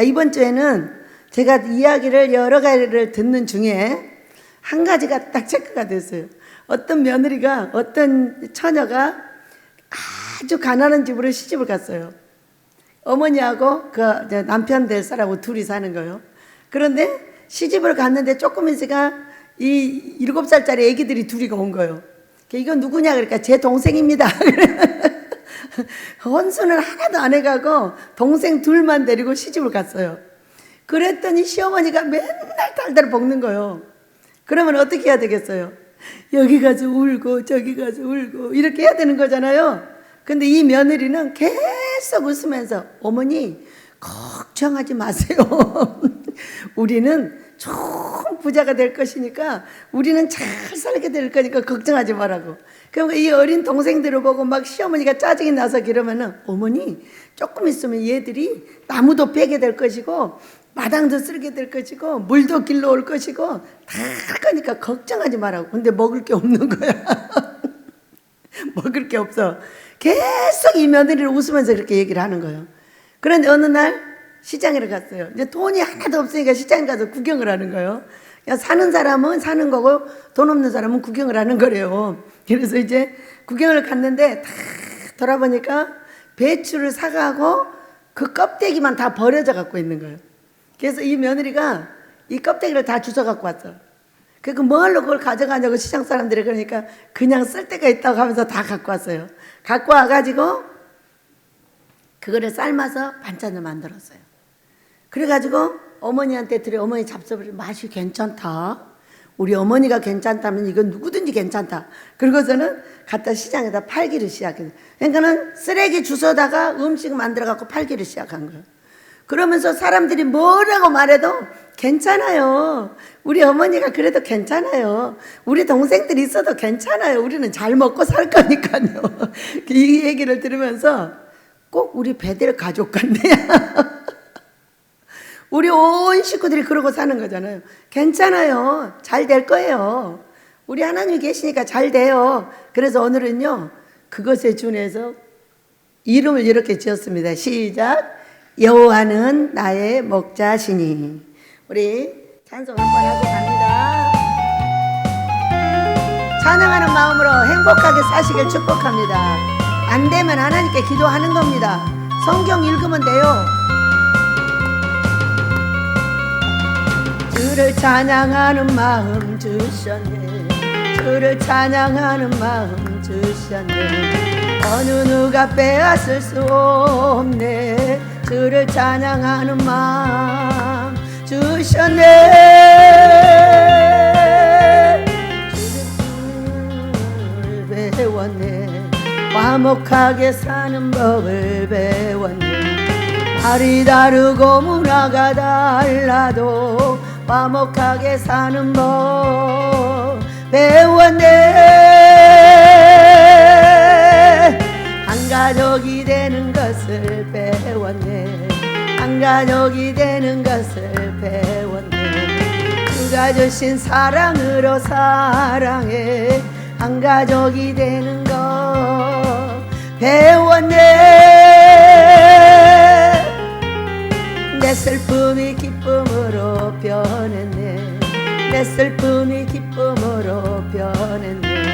이번 주에는 제가 이야기를 여러 가지를 듣는 중에 한 가지가 딱 체크가 됐어요. 어떤 며느리가, 어떤 처녀가 아주 가난한 집으로 시집을 갔어요. 어머니하고 그 남편 될 사람하고 둘이 사는 거예요. 그런데 시집을 갔는데 조금 있으니까 이 7살짜리 애기들이 둘이가 온 거예요. 이건 누구냐 그러니까 제 동생입니다. 혼수는 하나도 안 해가고 동생 둘만 데리고 시집을 갔어요. 그랬더니 시어머니가 맨날 달달 볶는 거예요. 그러면 어떻게 해야 되겠어요? 여기 가서 울고 저기 가서 울고 이렇게 해야 되는 거잖아요. 근데 이 며느리는 계속 웃으면서 어머니 걱정하지 마세요. 우리는 좋은 부자가 될 것이니까 우리는 잘 살게 될 거니까 걱정하지 말라고. 그러니까 이 어린 동생들을 보고 막 시어머니가 짜증이 나서 그러면은 어머니 조금 있으면 얘들이 나무도 베게 될 것이고 마당도 쓸게 될 것이고 물도 길러 올 것이고 다 할 거니까 걱정하지 말라고. 근데 먹을 게 없는 거야. 먹을 게 없어. 계속 이 며느리를 웃으면서 그렇게 얘기를 하는 거예요. 그런데 어느 날 시장에 갔어요. 이제 돈이 하나도 없으니까 시장에 가서 구경을 하는 거예요. 그냥 사는 사람은 사는 거고 돈 없는 사람은 구경을 하는 거래요. 그래서 이제 구경을 갔는데 다 돌아보니까 배추를 사가고 그 껍데기만 다 버려져 갖고 있는 거예요. 그래서 이 며느리가 이 껍데기를 다 주워 갖고 왔어. 그 뭘로 그걸 가져가냐고 시장 사람들이 그러니까 그냥 쓸 데가 있다고 하면서 다 갖고 왔어요. 갖고 와가지고 그거를 삶아서 반찬을 만들었어요. 그래가지고 어머니한테 드려. 어머니 잡숴보니 맛이 괜찮다. 우리 어머니가 괜찮다면 이건 누구든지 괜찮다. 그러고서는 갖다 시장에다 팔기를 시작해요. 그러니까는 쓰레기 주워다가 음식 만들어갖고 팔기를 시작한 거예요. 그러면서 사람들이 뭐라고 말해도 괜찮아요. 우리 어머니가 그래도 괜찮아요. 우리 동생들이 있어도 괜찮아요. 우리는 잘 먹고 살 거니까요. 이 얘기를 들으면서 꼭 우리 베델 가족 같네요. 우리 온 식구들이 그러고 사는 거잖아요. 괜찮아요. 잘 될 거예요. 우리 하나님 계시니까 잘 돼요. 그래서 오늘은요, 그것에 준해서 이름을 이렇게 지었습니다. 시작. 여호와는 나의 목자시니. 우리 찬송 한번 하고 갑니다. 찬양하는 마음으로 행복하게 사시길 축복합니다. 안 되면 하나님께 기도하는 겁니다. 성경 읽으면 돼요. 주를 찬양하는 마음 주셨네. 주를 찬양하는 마음 주셨네. 어느 누가 빼앗을 수 없네. 주를 찬양하는 마음 주셨네. 주를 배웠네. 화목하게 사는 법을 배웠네. 말이 다르고 문화가 달라도 화목하게 사는 법 배웠네. 한 가족이 되는 것을 배웠네. 한 가족이 되는 것을 배웠네. 그가 주신 사랑으로 사랑해. 한 가족이 되는 것 배웠네. 내 슬픔이 기쁨으로 변했네. 내 슬픔이 기쁨으로 변했네.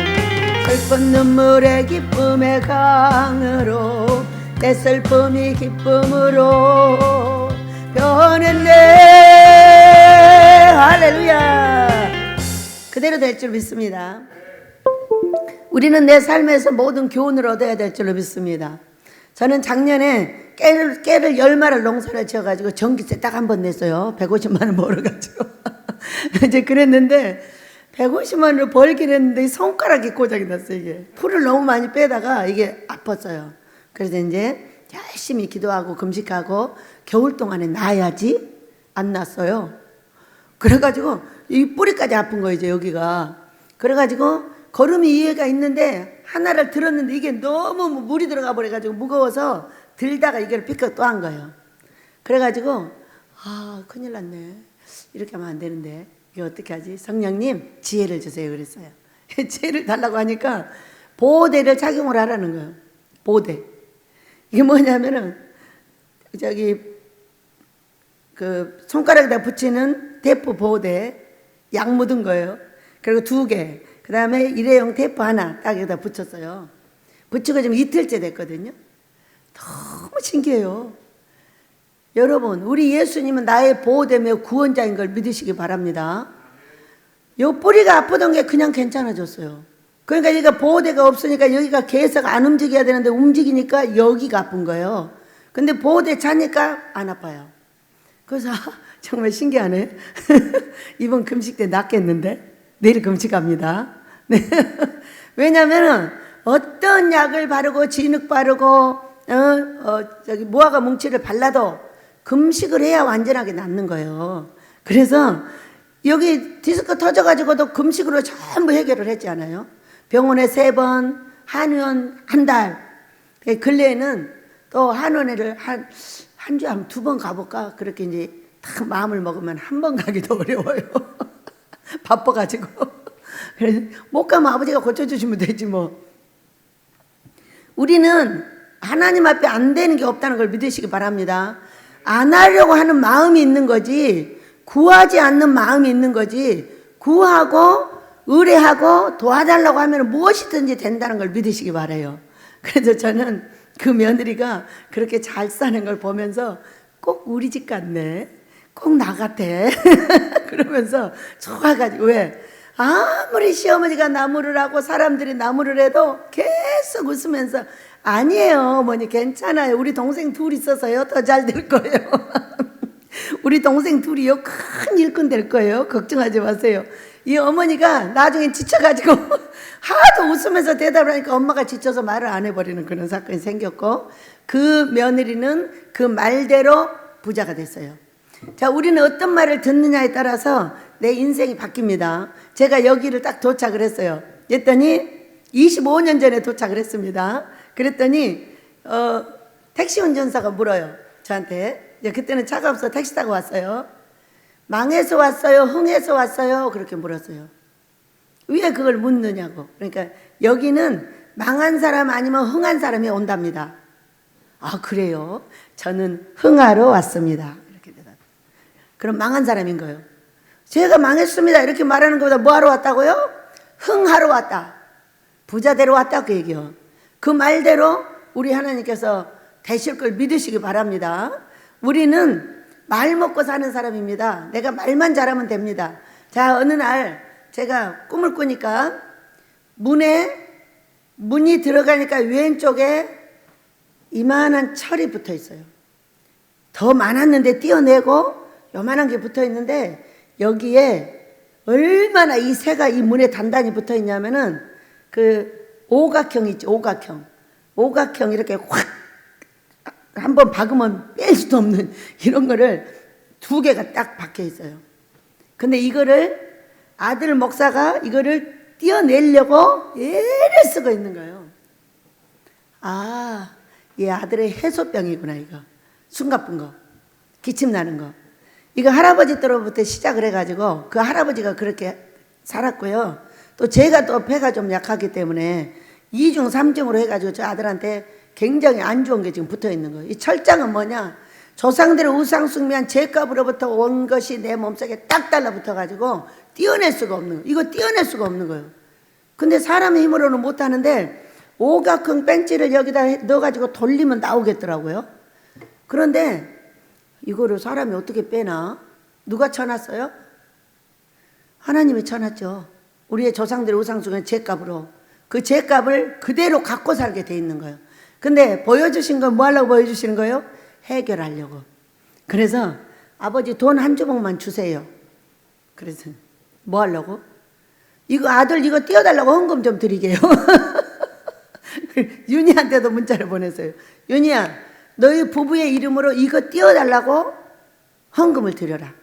슬픈 눈물의 기쁨의 강으로 내 슬픔이 기쁨으로 변했네. 할렐루야. 그대로 될 줄 믿습니다. 우리는 내 삶에서 모든 교훈을 얻어야 될 줄로 믿습니다. 저는 작년에 깨를 10마리를 농사를 지어가지고 전기세 딱 한 번 냈어요. 150만 원 벌어가지고. 이제 그랬는데 150만 원을 벌긴 했는데 손가락이 고장이 났어요. 이게 풀을 너무 많이 빼다가 이게 아팠어요. 그래서 이제 열심히 기도하고 금식하고 겨울 동안에 놔야지. 안 났어요. 그래가지고 이 뿌리까지 아픈 거예요. 이제 여기가. 그래가지고 걸음이 이해가 있는데 하나를 들었는데 이게 너무 물이 들어가 버려가지고 무거워서 들다가 이걸 피껏 또 한 거예요. 그래가지고 아 큰일 났네. 이렇게 하면 안 되는데 이거 어떻게 하지? 성령님 지혜를 주세요 그랬어요. 지혜를 달라고 하니까 보호대를 착용을 하라는 거예요. 보호대. 이게 뭐냐면은 저기 그 손가락에다 붙이는 테이프 보호대 약 묻은 거예요. 그리고 2개. 그 다음에 일회용 테이프 하나 딱 여기다 붙였어요. 붙이고 지금 이틀째 됐거든요. 너무 신기해요. 여러분, 우리 예수님은 나의 보호대며 구원자인 걸 믿으시기 바랍니다. 요 뿌리가 아프던 게 그냥 괜찮아졌어요. 그러니까 여기가 보호대가 없으니까 여기가 계속 안 움직여야 되는데 움직이니까 여기가 아픈 거예요. 근데 보호대 차니까 안 아파요. 그래서 정말 신기하네. 이번 금식 때 낫겠는데? 내일 금식합니다. 네. 왜냐면은 어떤 약을 바르고 진흙 바르고 저기 무화과 뭉치를 발라도 금식을 해야 완전하게 낫는 거예요. 그래서 여기 디스크 터져가지고도 금식으로 전부 해결을 했잖아요. 병원에 3번, 한의원 1달. 근래에는 또 한의원을 한 주에 한 2번 가볼까? 그렇게 이제 딱 마음을 먹으면 한 번 가기도 어려워요. 바빠가지고. 그래서 못 가면 아버지가 고쳐주시면 되지 뭐. 우리는 하나님 앞에 안 되는 게 없다는 걸 믿으시기 바랍니다. 안 하려고 하는 마음이 있는 거지, 구하지 않는 마음이 있는 거지, 구하고 의뢰하고 도와달라고 하면 무엇이든지 된다는 걸 믿으시기 바라요. 그래서 저는 그 며느리가 그렇게 잘 사는 걸 보면서 꼭 우리 집 같네, 꼭 나 같아. 그러면서 좋아가지고. 왜? 아무리 시어머니가 나무를 하고 사람들이 나무를 해도 계속 웃으면서 아니에요 어머니, 괜찮아요. 우리 동생 둘 있어서요 더 잘 될 거예요. 우리 동생 둘이요 큰 일꾼 될 거예요. 걱정하지 마세요. 이 어머니가 나중에 지쳐가지고 하도 웃으면서 대답을 하니까 엄마가 지쳐서 말을 안 해버리는 그런 사건이 생겼고, 그 며느리는 그 말대로 부자가 됐어요. 자, 우리는 어떤 말을 듣느냐에 따라서 내 인생이 바뀝니다. 제가 여기를 딱 도착을 했어요. 그랬더니 25년 전에 도착을 했습니다. 그랬더니 택시 운전사가 물어요 저한테. 그때는 차가 없어 택시 타고 왔어요. 망해서 왔어요, 흥해서 왔어요? 그렇게 물었어요. 왜 그걸 묻느냐고. 그러니까 여기는 망한 사람 아니면 흥한 사람이 온답니다. 아, 그래요? 저는 흥하러 왔습니다. 이렇게 대답. 그럼 망한 사람인 거예요. 제가 망했습니다 이렇게 말하는 것보다 뭐 하러 왔다고요? 흥하러 왔다, 부자 되러 왔다, 그 얘기요. 그 말대로 우리 하나님께서 되실 걸 믿으시기 바랍니다. 우리는 말 먹고 사는 사람입니다. 내가 말만 잘하면 됩니다. 자, 어느 날 제가 꿈을 꾸니까 문이 들어가니까 왼쪽에 이만한 철이 붙어 있어요. 더 많았는데 띄어내고 요만한 게 붙어 있는데, 여기에 얼마나 이 새가 이 문에 단단히 붙어 있냐면은 그 오각형 있죠, 오각형 이렇게 확 한번 박으면 뺄 수도 없는 이런 거를 2개가 딱 박혀 있어요. 근데 이거를 아들 목사가 이거를 띄어내려고 애를 쓰고 있는 거예요. 아, 이 아들의 해소병이구나. 이거 숨가쁜 거, 기침 나는 거. 이거 할아버지 때로부터 시작을 해가지고 그 할아버지가 그렇게 살았고요. 또 제가 또 폐가 좀 약하기 때문에 2중 3중으로 해가지고 저 아들한테 굉장히 안 좋은 게 지금 붙어 있는 거예요. 이 철장은 뭐냐, 조상들의 우상숭배한 죄값으로부터 온 것이 내 몸속에 딱 달라붙어가지고 띄어낼 수가 없는 거예요. 이거 띄어낼 수가 없는 거예요. 근데 사람의 힘으로는 못하는데 오각형 벤치를 여기다 넣어가지고 돌리면 나오겠더라고요. 그런데 이거를 사람이 어떻게 빼나? 누가 쳐놨어요? 하나님이 쳐놨죠. 우리의 조상들의 우상숭배한 죄값으로. 그 죄값을 그대로 갖고 살게 돼 있는 거예요. 근데 보여주신 건 뭐 하려고 보여주시는 거예요? 해결하려고. 그래서 아버지 돈 한 주먹만 주세요. 그래서 뭐 하려고? 이거 아들 이거 띄워달라고 헌금 좀 드리게요. 윤희한테도 문자를 보냈어요. 윤희야, 너희 부부의 이름으로 이거 띄워달라고 헌금을 드려라.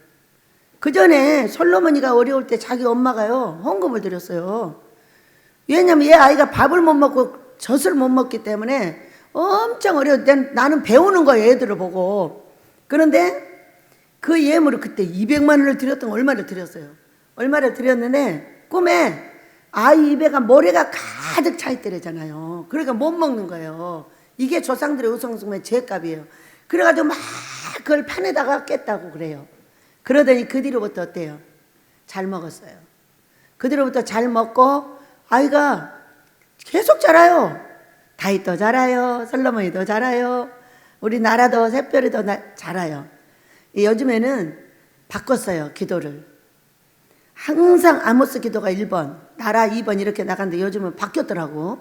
그 전에 솔로몬이가 어려울 때 자기 엄마가요 헌금을 드렸어요. 왜냐면 얘 아이가 밥을 못 먹고 젖을 못 먹기 때문에 엄청 어려워. 나는 배우는 거예요, 애들을 보고. 그런데 그 예물을 그때 200만 원을 드렸던 거, 얼마를 드렸어요. 얼마를 드렸는데 꿈에 아이 입에가 모래가 가득 차 있더래잖아요. 그러니까 못 먹는 거예요. 이게 조상들의 우상숭배 죄값이에요. 그래가지고 막 그걸 판에다가 깼다고 그래요. 그러더니 그 뒤로부터 어때요? 잘 먹었어요. 그 뒤로부터 잘 먹고 아이가 계속 자라요. 다윗도 자라요. 솔로몬이도 자라요. 우리 나라도 샛별이 더 자라요. 요즘에는 바꿨어요. 기도를. 항상 아모스 기도가 1번, 나라 2번 이렇게 나갔는데 요즘은 바뀌었더라고.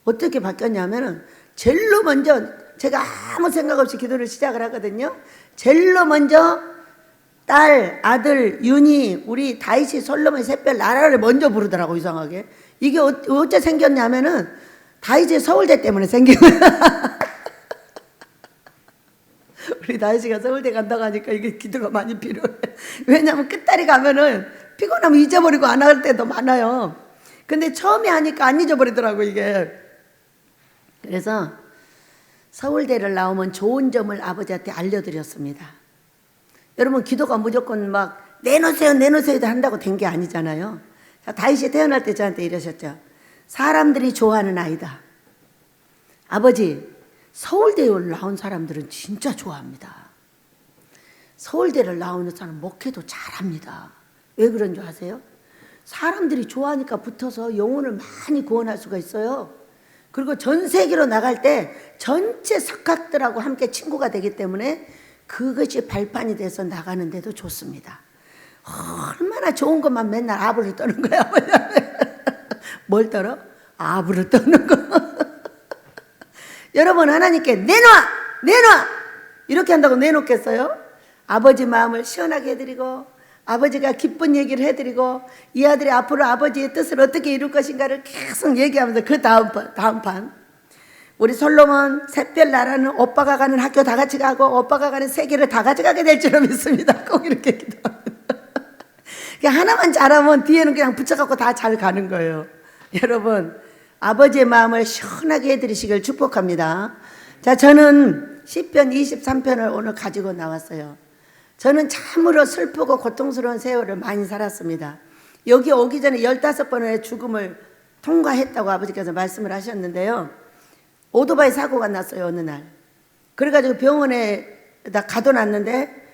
어떻게 바뀌었냐면은 제일로 먼저 제가 아무 생각 없이 기도를 시작을 하거든요. 제일로 먼저 딸, 아들, 윤희, 우리 다윗이 솔로몬이 샛별 나라를 먼저 부르더라고. 이상하게. 이게 어째 생겼냐면은 다윗이 서울대 때문에 생긴 거야. 우리 다윗이가 서울대 간다고 하니까 이게 기도가 많이 필요해. 왜냐하면 끝다리 가면은 피곤하면 잊어버리고 안 할 때도 많아요. 근데 처음에 하니까 안 잊어버리더라고 이게. 그래서 서울대를 나오면 좋은 점을 아버지한테 알려드렸습니다. 여러분 기도가 무조건 막 내놓으세요 한다고 된 게 아니잖아요. 다윗이 태어날 때 저한테 이러셨죠. 사람들이 좋아하는 아이다. 아버지, 서울대를 나온 사람들은 진짜 좋아합니다. 서울대를 나오는 사람 목회도 잘합니다. 왜 그런 줄 아세요? 사람들이 좋아하니까 붙어서 영혼을 많이 구원할 수가 있어요. 그리고 전 세계로 나갈 때 전체 석학들하고 함께 친구가 되기 때문에 그것이 발판이 돼서 나가는데도 좋습니다. 얼마나 좋은 것만 맨날 아부를 떠는 거야. 뭘 떨어? 아부를 떠는 거. 여러분 하나님께 내놔 이렇게 한다고 내놓겠어요? 아버지 마음을 시원하게 해드리고 아버지가 기쁜 얘기를 해드리고 이 아들이 앞으로 아버지의 뜻을 어떻게 이룰 것인가를 계속 얘기하면서 그 다음 판 우리 솔로몬 샛별 나라는 오빠가 가는 학교 다 같이 가고 오빠가 가는 세계를 다 같이 가게 될 줄로 믿습니다. 꼭 이렇게 기도합니다. 하나만 잘하면 뒤에는 그냥 붙여갖고 다 잘 가는 거예요. 여러분 아버지의 마음을 시원하게 해드리시길 축복합니다. 자, 저는 시편 23편을 오늘 가지고 나왔어요. 저는 참으로 슬프고 고통스러운 세월을 많이 살았습니다. 여기 오기 전에 15번의 죽음을 통과했다고 아버지께서 말씀을 하셨는데요. 오토바이 사고가 났어요, 어느 날. 그래가지고 병원에다 가둬놨는데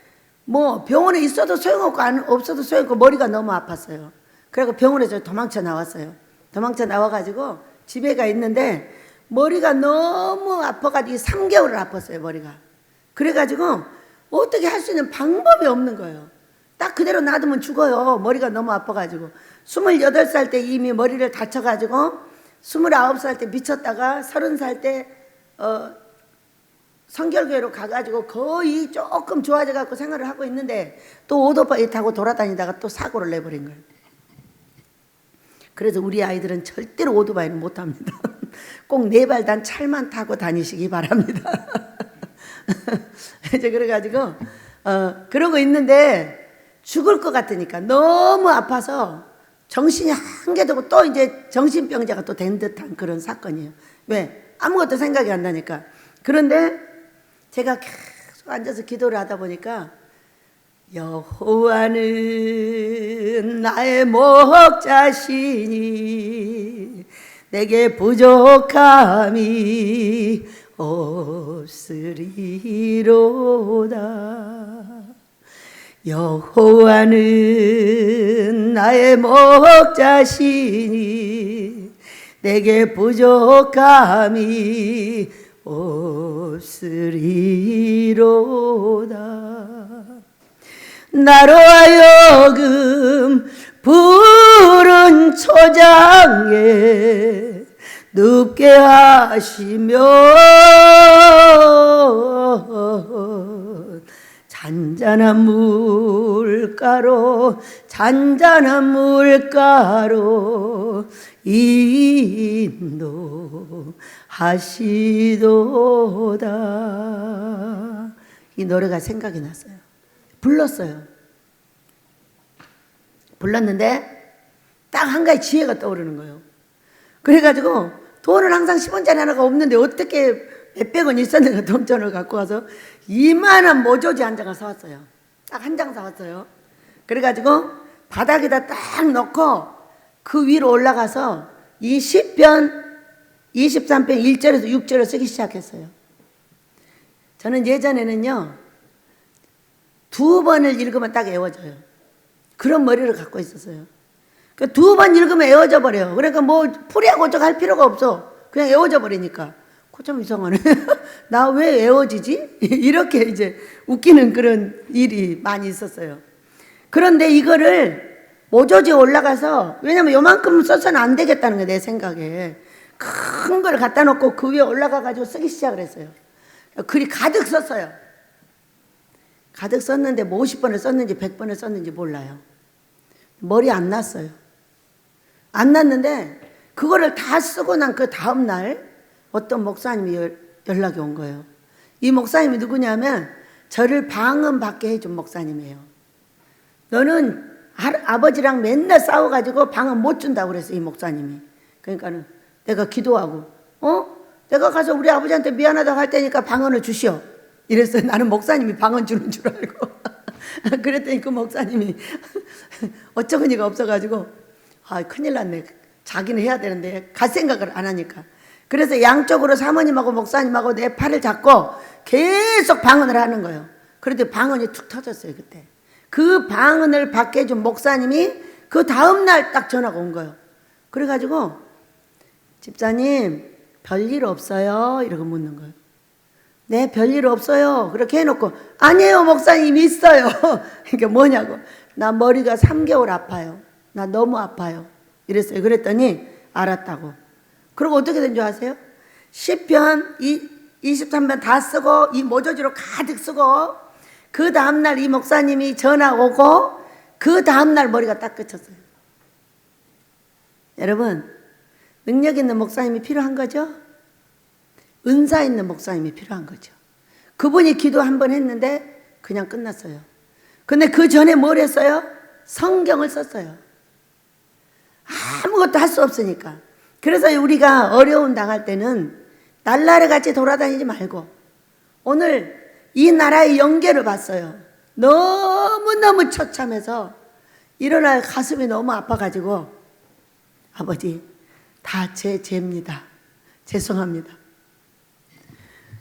뭐 병원에 있어도 소용없고 없어도 소용없고 머리가 너무 아팠어요. 그래서 병원에서 도망쳐 나왔어요. 도망쳐 나와가지고 집에 가 있는데 머리가 너무 아파가지고 3개월을 아팠어요, 머리가. 그래가지고 어떻게 할 수 있는 방법이 없는 거예요. 딱 그대로 놔두면 죽어요. 머리가 너무 아파가지고. 28살 때 이미 머리를 다쳐가지고 29살 때 미쳤다가 30살 때 성결교회로 가가지고 거의 조금 좋아져갖고 생활을 하고 있는데 또 오토바이 타고 돌아다니다가 또 사고를 내버린 거예요. 그래서 우리 아이들은 절대로 오토바이는 못합니다. 꼭 4발 단 찰만 타고 다니시기 바랍니다. 이제 그래가지고 그러고 있는데 죽을 것 같으니까 너무 아파서 정신이 한개도 없고 또 이제 정신병자가 또 된 듯한 그런 사건이에요. 왜? 아무것도 생각이 안 나니까. 그런데 제가 계속 앉아서 기도를 하다 보니까 여호와는 나의 목자시니 내게 부족함이 없으리로다. 여호와는 나의 목자시니 내게 부족함이 없으리로다. 나로 하여금 푸른 초장에 눕게 하시며 잔잔한 물가로 인도하시도다. 이 노래가 생각이 났어요. 불렀어요. 불렀는데 딱 한 가지 지혜가 떠오르는 거예요. 그래가지고 돈을 항상 10원짜리 하나가 없는데 어떻게 몇백 원 있었는가 돈전을 갖고 와서 이만한 모조지 한 장을 사왔어요. 딱 한 장 사왔어요. 그래가지고 바닥에다 딱 넣고 그 위로 올라가서 이 시편 23편 1절에서 6절을 쓰기 시작했어요. 저는 예전에는요 2번을 읽으면 딱 애워져요. 그런 머리를 갖고 있었어요. 그러니까 2번 읽으면 애워져 버려요. 그러니까 뭐 풀이하고 어쩌고 할 필요가 없어. 그냥 애워져 버리니까. 그거 좀 이상하네. 나 왜 애워지지? 이렇게 이제 웃기는 그런 일이 많이 있었어요. 그런데 이거를 모조지 올라가서, 왜냐면 요만큼 써서는 안 되겠다는 거예요, 내 생각에. 큰 걸 갖다 놓고 그 위에 올라가가지고 쓰기 시작을 했어요. 글이 가득 썼어요. 가득 썼는데 뭐 50번을 썼는지 100번을 썼는지 몰라요. 머리 안 났어요. 안 났는데 그거를 다 쓰고 난 그 다음날 어떤 목사님이 연락이 온 거예요. 이 목사님이 누구냐면 저를 방언받게 해준 목사님이에요. 너는 아버지랑 맨날 싸워가지고 방언 못 준다고 그랬어요, 이 목사님이. 그러니까는 내가 기도하고, 내가 가서 우리 아버지한테 미안하다고 할 테니까 방언을 주시오. 이랬어요. 나는 목사님이 방언 주는 줄 알고. 그랬더니 그 목사님이 어쩌고니가 없어가지고, 큰일 났네. 자기는 해야 되는데 갈 생각을 안 하니까. 그래서 양쪽으로 사모님하고 목사님하고 내 팔을 잡고 계속 방언을 하는 거예요. 그런데 방언이 툭 터졌어요, 그때. 그 방언을 받게 해준 목사님이 그 다음날 딱 전화가 온 거예요. 그래가지고, 집사님, 별일 없어요? 이러고 묻는 거예요. 네, 별일 없어요. 그렇게 해놓고, 아니에요, 목사님, 있어요. 그러니까 뭐냐고. 나 머리가 3개월 아파요. 나 너무 아파요. 이랬어요. 그랬더니, 알았다고. 그리고 어떻게 된 줄 아세요? 시편 23편 다 쓰고, 이 모조지로 가득 쓰고, 그 다음날 이 목사님이 전화 오고, 그 다음날 머리가 딱 끝쳤어요. 여러분, 능력 있는 목사님이 필요한 거죠? 은사 있는 목사님이 필요한 거죠. 그분이 기도 한 번 했는데 그냥 끝났어요. 근데 그 전에 뭘 했어요? 성경을 썼어요. 아무것도 할 수 없으니까. 그래서 우리가 어려움 당할 때는 날라리 같이 돌아다니지 말고, 오늘 이 나라의 연계를 봤어요. 너무너무 처참해서 일어날 가슴이 너무 아파가지고, 아버지, 다 제 죄입니다. 죄송합니다.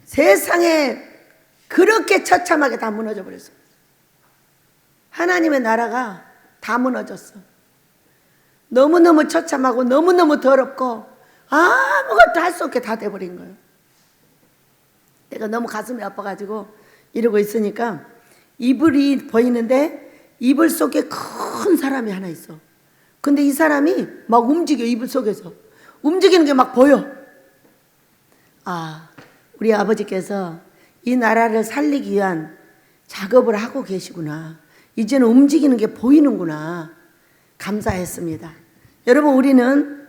세상에 그렇게 처참하게 다 무너져 버렸어요. 하나님의 나라가 다 무너졌어. 너무너무 처참하고 너무너무 더럽고 아무것도 할 수 없게 다 돼버린 거예요. 내가 너무 가슴이 아파가지고 이러고 있으니까 이불이 보이는데 이불 속에 큰 사람이 하나 있어. 근데 이 사람이 막 움직여. 이불 속에서 움직이는 게 막 보여. 우리 아버지께서 이 나라를 살리기 위한 작업을 하고 계시구나. 이제는 움직이는 게 보이는구나. 감사했습니다. 여러분, 우리는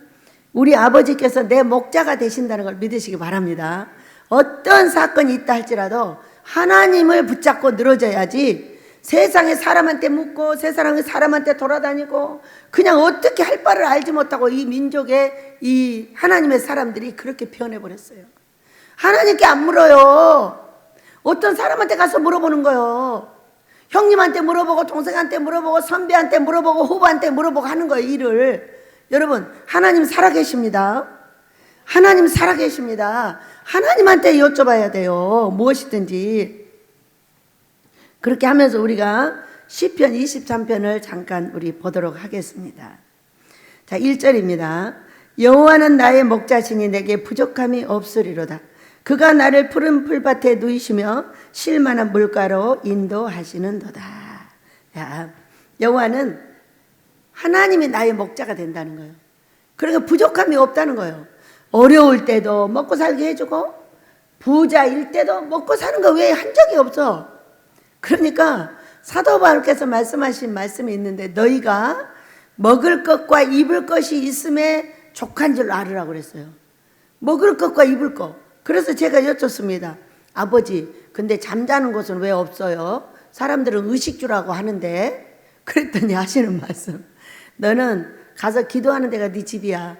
우리 아버지께서 내 목자가 되신다는 걸 믿으시기 바랍니다. 어떤 사건이 있다 할지라도 하나님을 붙잡고 늘어져야지, 세상에 사람한테 묻고 세상에 사람한테 돌아다니고 그냥 어떻게 할 바를 알지 못하고 이 민족의 이 하나님의 사람들이 그렇게 변해버렸어요. 하나님께 안 물어요. 어떤 사람한테 가서 물어보는 거예요. 형님한테 물어보고 동생한테 물어보고 선배한테 물어보고 후보한테 물어보고 하는 거예요, 일을. 여러분, 하나님 살아계십니다. 하나님 살아계십니다. 하나님한테 여쭤봐야 돼요, 무엇이든지. 그렇게 하면서 우리가 시편 23편을 잠깐 우리 보도록 하겠습니다. 자, 1절입니다. 여호와는 나의 목자시니 내게 부족함이 없으리로다. 그가 나를 푸른 풀밭에 누이시며 쉴만한 물가로 인도하시는도다. 야, 여호와는 하나님이 나의 목자가 된다는 거예요. 그러니까 부족함이 없다는 거예요. 어려울 때도 먹고 살게 해주고 부자일 때도 먹고 사는 거 외에 한 적이 없어. 그러니까 사도 바울께서 말씀하신 말씀이 있는데, 너희가 먹을 것과 입을 것이 있음에 족한 줄 알으라고 그랬어요. 먹을 것과 입을 것. 그래서 제가 여쭙습니다. 아버지, 근데 잠자는 곳은 왜 없어요? 사람들은 의식주라고 하는데. 그랬더니 하시는 말씀, 너는 가서 기도하는 데가 네 집이야.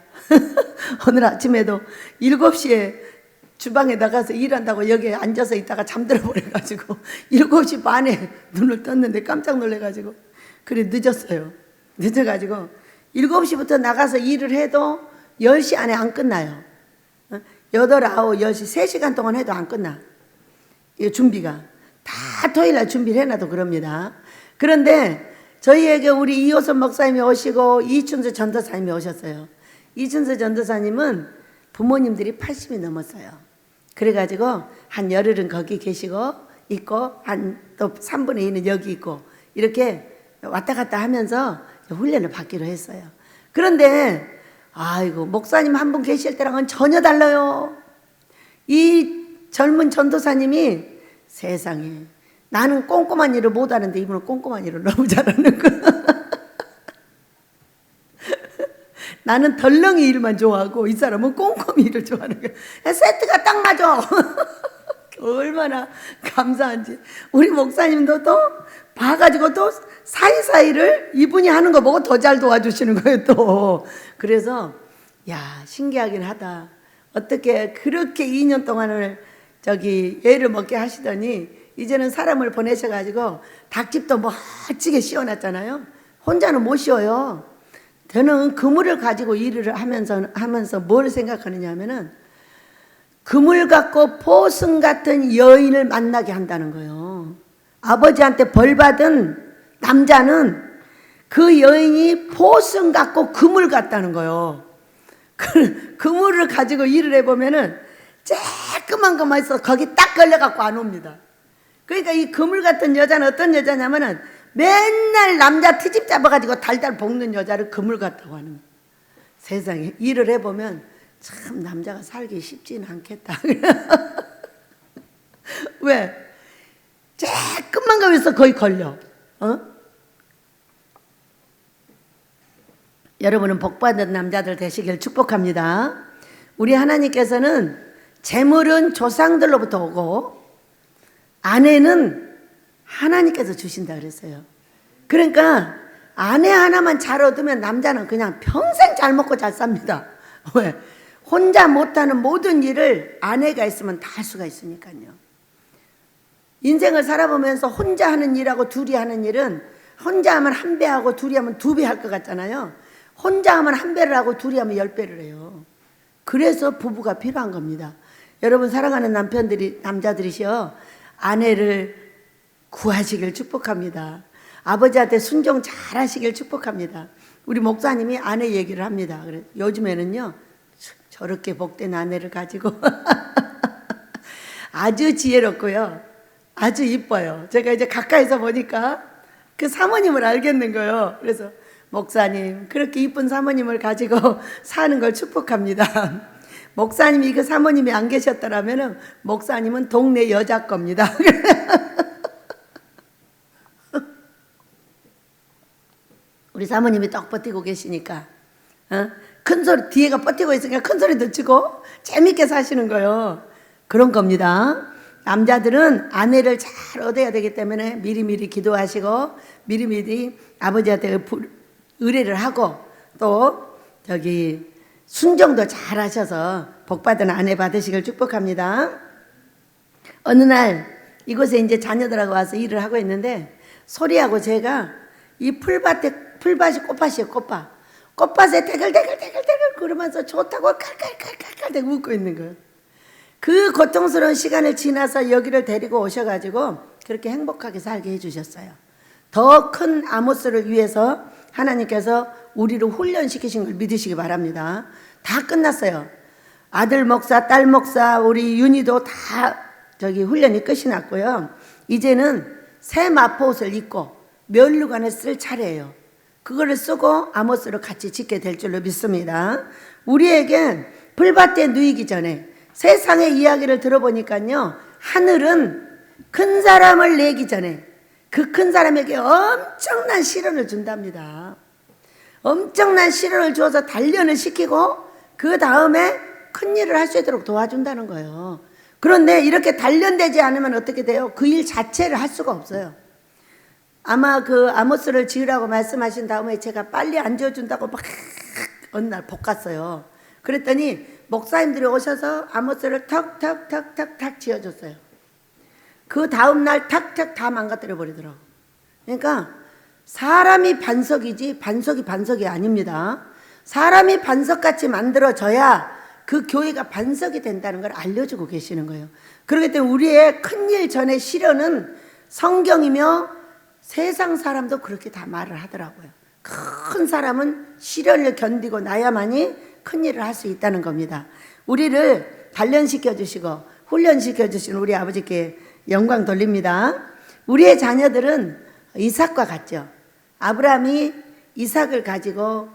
오늘 아침에도 7시에 주방에 나가서 일한다고 여기에 앉아서 있다가 잠들어 버려가지고 7시 반에 눈을 떴는데 깜짝 놀래가지고, 그래 늦었어요. 늦어가지고 7시부터 나가서 일을 해도 10시 안에 안 끝나요. 8, 9, 10시 3시간 동안 해도 안 끝나. 이 준비가. 다 토요일날 준비를 해놔도 그럽니다. 그런데 저희에게 우리 이호선 목사님이 오시고 이춘수 전도사님이 오셨어요. 이춘수 전도사님은 부모님들이 80이 넘었어요. 그래가지고 한 열흘은 거기 계시고 있고 한 또 3분의 2는 여기 있고 이렇게 왔다 갔다 하면서 훈련을 받기로 했어요. 그런데 아이고 목사님 한 분 계실 때랑은 전혀 달라요. 이 젊은 전도사님이 세상에 나는 꼼꼼한 일을 못하는데 이분은 꼼꼼한 일을 너무 잘하는 거야. 나는 덜렁이 일만 좋아하고 이 사람은 꼼꼼히 일을 좋아하는 거야. 세트가 딱 맞아. 얼마나 감사한지. 우리 목사님도 또 봐가지고 또 사이사이를 이분이 하는 거 보고 더 잘 도와주시는 거예요 또. 그래서 야 신기하긴 하다. 어떻게 그렇게 2년 동안을 애를 먹게 하시더니 이제는 사람을 보내셔가지고 닭집도 멋지게 씌워놨잖아요. 혼자는 못 씌워요. 저는 그물을 가지고 일을 하면서 뭘 생각하느냐 하면은 그물 갖고 포승 같은 여인을 만나게 한다는 거예요. 아버지한테 벌 받은 남자는 그 여인이 포승 갖고 그물 같다는 거예요. 그물을 가지고 일을 해보면은 쬐끄만 것만 있어 거기 딱 걸려갖고 안 옵니다. 그러니까 이 그물 같은 여자는 어떤 여자냐면은 맨날 남자 트집 잡아가지고 달달 볶는 여자를 그물 같다고 하는 거예요. 세상에 일을 해보면 참 남자가 살기 쉽지는 않겠다. 왜? 쬐끔만 가면서 거의 걸려. 여러분은 복받은 남자들 되시길 축복합니다. 우리 하나님께서는 재물은 조상들로부터 오고 아내는 하나님께서 주신다 그랬어요. 그러니까 아내 하나만 잘 얻으면 남자는 그냥 평생 잘 먹고 잘 삽니다. 왜? 혼자 못하는 모든 일을 아내가 있으면 다 할 수가 있으니까요. 인생을 살아보면서 혼자 하는 일하고 둘이 하는 일은 혼자 하면 1배 하고 둘이 하면 2배 할 것 같잖아요. 혼자 하면 1배를 하고 둘이 하면 10배를 해요. 그래서 부부가 필요한 겁니다. 여러분 사랑하는 남자들이시여 아내를 구하시길 축복합니다. 아버지한테 순종 잘 하시길 축복합니다. 우리 목사님이 아내 얘기를 합니다. 그래 요즘에는요 저렇게 복된 아내를 가지고 아주 지혜롭고요. 아주 이뻐요. 제가 이제 가까이서 보니까 그 사모님을 알겠는 거예요. 그래서 목사님 그렇게 이쁜 사모님을 가지고 사는 걸 축복합니다. 목사님이 그 사모님이 안 계셨더라면 목사님은 동네 여자 겁니다. 우리 사모님이 떡 버티고 계시니까 큰 소리 뒤에가 버티고 있으니까 큰 소리도 치고 재밌게 사시는 거예요. 그런 겁니다. 남자들은 아내를 잘 얻어야 되기 때문에 미리미리 기도하시고 미리미리 아버지한테 의뢰를 하고 또 순종도 잘 하셔서 복받은 아내 받으시길 축복합니다. 어느 날 이곳에 이제 자녀들하고 와서 일을 하고 있는데 소리하고 제가 이 풀밭이 꽃밭이에요. 꽃밭에 대글대글 그러면서 좋다고 깔깔깔깔 웃고 있는 거예요. 그 고통스러운 시간을 지나서 여기를 데리고 오셔가지고 그렇게 행복하게 살게 해주셨어요. 더 큰 아모스를 위해서 하나님께서 우리를 훈련시키신 걸 믿으시기 바랍니다. 다 끝났어요. 아들 목사, 딸 목사, 우리 윤희도 다 훈련이 끝이 났고요. 이제는 새 마포옷을 입고 면류관을 쓸 차례예요. 그거를 쓰고 아모스를 같이 짓게 될 줄로 믿습니다. 우리에게 풀밭에 누이기 전에 세상의 이야기를 들어보니까요. 하늘은 큰 사람을 내기 전에 그 큰 사람에게 엄청난 시련을 준답니다. 엄청난 시련을 주어서 단련을 시키고 그 다음에 큰 일을 할 수 있도록 도와준다는 거예요. 그런데 이렇게 단련되지 않으면 어떻게 돼요? 그 일 자체를 할 수가 없어요. 아마 그 아모스를 지으라고 말씀하신 다음에 제가 빨리 안 지어준다고 막 어느 날 볶았어요. 그랬더니 목사님들이 오셔서 아모스를 턱 지어줬어요. 그 다음날 탁탁 다 망가뜨려 버리더라고. 그러니까 사람이 반석이지 반석이 반석이 아닙니다. 사람이 반석같이 만들어져야 그 교회가 반석이 된다는 걸 알려주고 계시는 거예요. 그렇기 때문에 우리의 큰일 전에 실현은 성경이며 세상 사람도 그렇게 다 말을 하더라고요. 큰 사람은 시련을 견디고 나야만이 큰일을 할 수 있다는 겁니다. 우리를 단련시켜 주시고 훈련시켜 주신 우리 아버지께 영광 돌립니다. 우리의 자녀들은 이삭과 같죠. 아브라함이 이삭을 가지고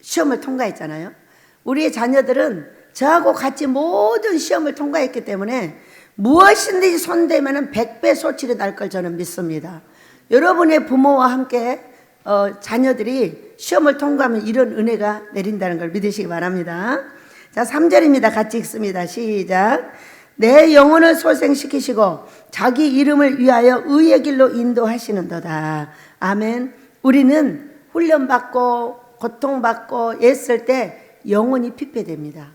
시험을 통과했잖아요. 우리의 자녀들은 저하고 같이 모든 시험을 통과했기 때문에 무엇이든지 손대면 100배 소출이 날 걸 저는 믿습니다. 여러분의 부모와 함께 자녀들이 시험을 통과하면 이런 은혜가 내린다는 걸 믿으시기 바랍니다. 자, 3절입니다. 같이 읽습니다. 시작. 내 영혼을 소생시키시고 자기 이름을 위하여 의의 길로 인도하시는도다. 아멘. 우리는 훈련받고 고통받고 애쓸 때 영혼이 피폐됩니다.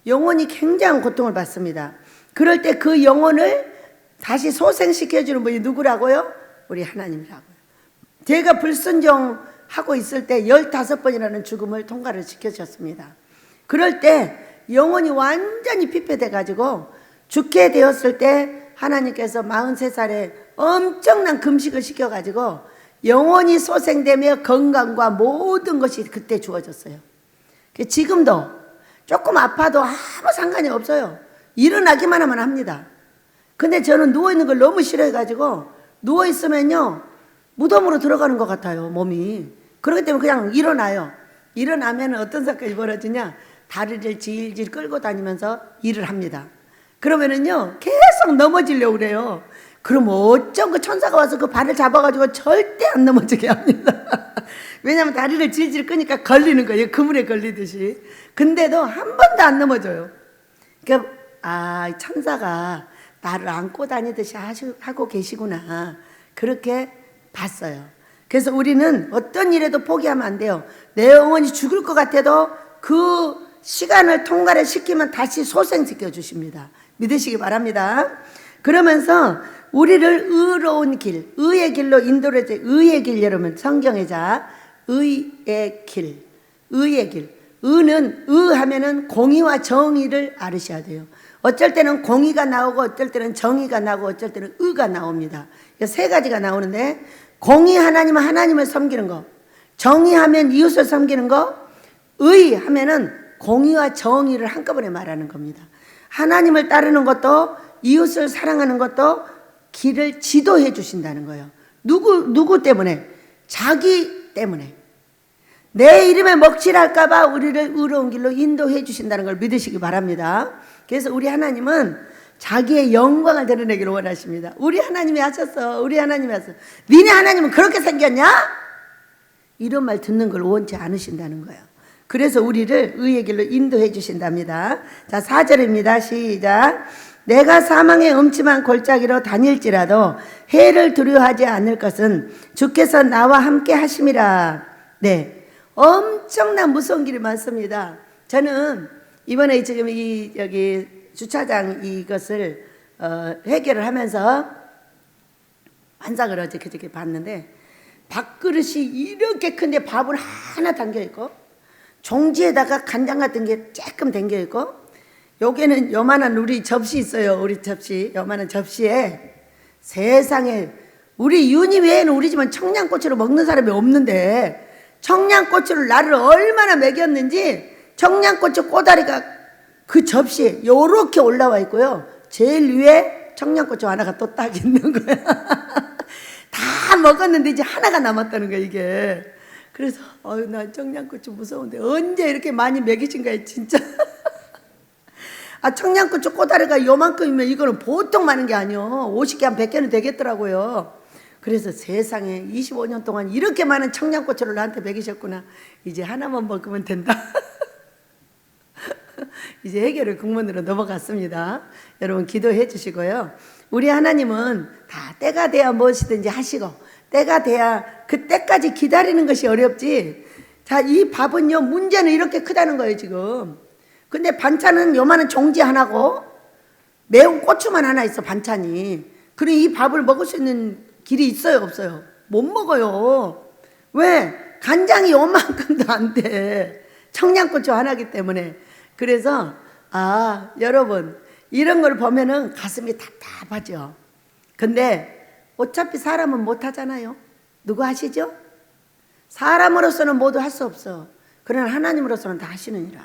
영혼이 굉장한 고통을 받습니다. 그럴 때 그 영혼을 다시 소생시켜주는 분이 누구라고요? 우리 하나님이라고요. 제가 불순종하고 있을 때 15번이라는 죽음을 통과를 시켜주셨습니다. 그럴 때 영혼이 완전히 피폐돼 가지고 죽게 되었을 때 하나님께서 43살에 엄청난 금식을 시켜 가지고 영혼이 소생되며 건강과 모든 것이 그때 주어졌어요. 지금도 조금 아파도 아무 상관이 없어요. 일어나기만 하면 합니다. 근데 저는 누워있는 걸 너무 싫어해 가지고 누워있으면요 무덤으로 들어가는 것 같아요, 몸이. 그렇기 때문에 그냥 일어나요. 일어나면 어떤 사건이 벌어지냐, 다리를 질질 끌고 다니면서 일을 합니다. 그러면은요 계속 넘어지려고 그래요. 그럼 어쩜 그 천사가 와서 그 발을 잡아가지고 절대 안 넘어지게 합니다. 왜냐하면 다리를 질질 끄니까 걸리는 거예요. 그물에 걸리듯이. 근데도 한 번도 안 넘어져요. 그러니까 천사가 나를 안고 다니듯이 하고 계시구나, 그렇게 봤어요. 그래서 우리는 어떤 일에도 포기하면 안 돼요. 내 영혼이 죽을 것 같아도 그 시간을 통과를 시키면 다시 소생시켜 주십니다. 믿으시기 바랍니다. 그러면서 우리를 의로운 길, 의의 길로 인도를 해줘. 의의 길, 여러분 성경에 자 의의 길, 의의 길. 의는 하면은 공의와 정의를 알으셔야 돼요. 어쩔 때는 공의가 나오고 어쩔 때는 정의가 나오고 어쩔 때는 의가 나옵니다. 세 가지가 나오는데, 공의 하나님은 하나님을 섬기는 거, 정의하면 이웃을 섬기는 거, 의하면은 공의와 정의를 한꺼번에 말하는 겁니다. 하나님을 따르는 것도 이웃을 사랑하는 것도 길을 지도해 주신다는 거예요. 누구 때문에? 자기 때문에. 내 이름에 먹칠할까 봐 우리를 의로운 길로 인도해 주신다는 걸 믿으시기 바랍니다. 그래서 우리 하나님은 자기의 영광을 드러내기를 원하십니다. 우리 하나님이 하셨어. 우리 하나님이 하셨어. 니네 하나님은 그렇게 생겼냐? 이런 말 듣는 걸 원치 않으신다는 거예요. 그래서 우리를 의의 길로 인도해 주신답니다. 자, 4절입니다. 시작. 내가 사망의 음침한 골짜기로 다닐지라도 해를 두려워하지 않을 것은 주께서 나와 함께 하심이라. 네, 엄청난 무서운 길이 많습니다. 저는 이번에 지금 여기 주차장 이것을 해결을 하면서 환상을 어저께 봤는데, 밥그릇이 이렇게 큰데 밥을 하나 담겨있고, 종지에다가 간장 같은 게 조금 담겨있고, 여기는 요만한 우리 접시 있어요. 우리 접시, 요만한 접시에 세상에 우리 윤희 외에는 우리 집은 청양고추를 먹는 사람이 없는데, 청양고추를 나를 얼마나 먹였는지 청양고추 꼬다리가 그 접시에 요렇게 올라와 있고요, 제일 위에 청양고추 하나가 또 딱 있는 거야. 다 먹었는데 이제 하나가 남았다는 거야, 이게. 그래서 난 청양고추 무서운데 언제 이렇게 많이 먹이신 거야, 진짜. 청양고추 꼬다리가 요만큼이면 이거는 보통 많은 게 아니요, 50개 한 100개는 되겠더라고요. 그래서 세상에 25년 동안 이렇게 많은 청양고추를 나한테 먹이셨구나. 이제 하나만 먹으면 된다. 이제 해결의 국문으로 넘어갔습니다. 여러분 기도해 주시고요. 우리 하나님은 다 때가 돼야 무엇이든지 하시고, 때가 돼야 그 때까지 기다리는 것이 어렵지. 자, 이 밥은요, 문제는 이렇게 크다는 거예요, 지금. 근데 반찬은 요만한 종지 하나고 매운 고추만 하나 있어, 반찬이. 그럼 이 밥을 먹을 수 있는 길이 있어요, 없어요? 못 먹어요. 왜? 간장이 요만큼도 안 돼. 청양고추 하나기 때문에. 그래서 여러분, 이런 걸 보면은 가슴이 답답하죠. 근데 어차피 사람은 못 하잖아요. 누구 하시죠? 사람으로서는 모두 할 수 없어. 그러나 하나님으로서는 다 하시느니라.